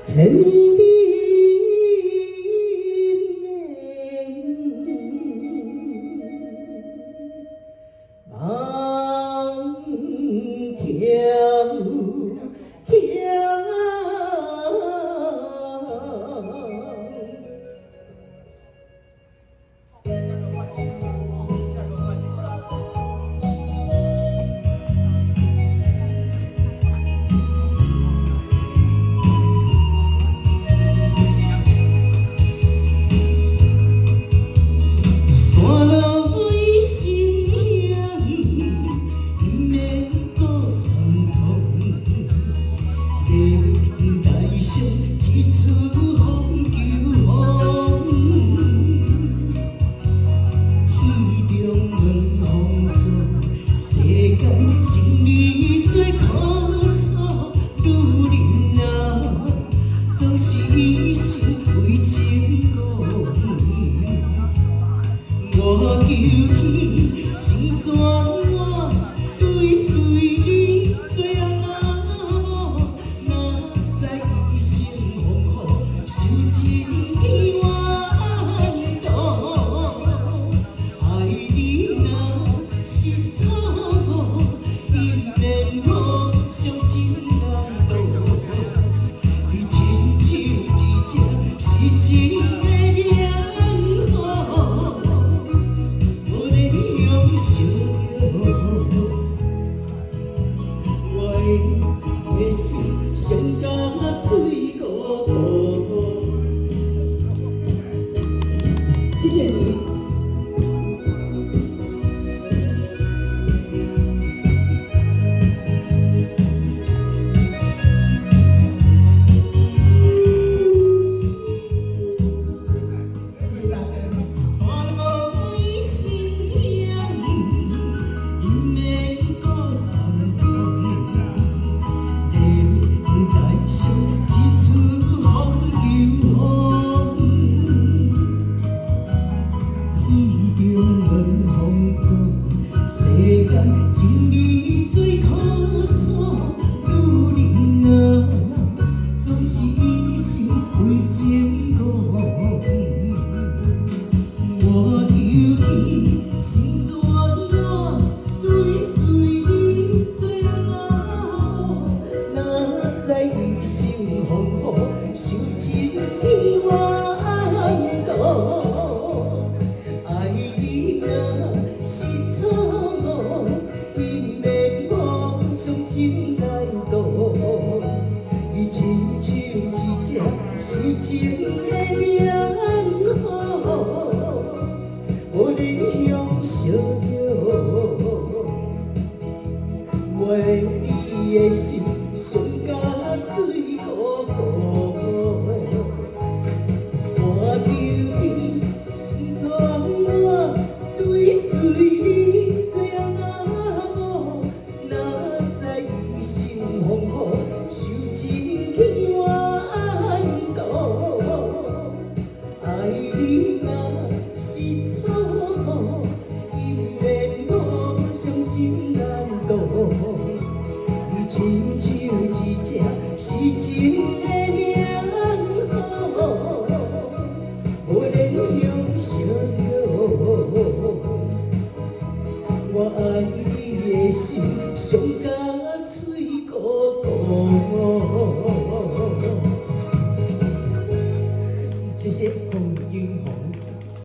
千里面望迢迢。我求天成全我，对随你做阿某，哪知一生风雨，受尽天怨妒。爱你若是错误，因免我伤情难渡。你亲像一只失情的猫。谢谢你。谢谢大哥。世间情侣最可楚，女人啊，总是一心为情误。我求天成全我，对随你做阿某，哪知一生风雨，受尽天怨妒。爱你若是错误，因免我伤情难渡。伊亲像一只失情的猫，无人向相邀。我你的心伤甲水汩汩。我求天成全我，对随你做阿某，哪知一生风雨，受尽天怨妒。爱你若是错误，因免我伤情难渡。你亲像一只失情的猫，无人向相邀。我爱你的心伤甲水汩汩。谢谢洪英红。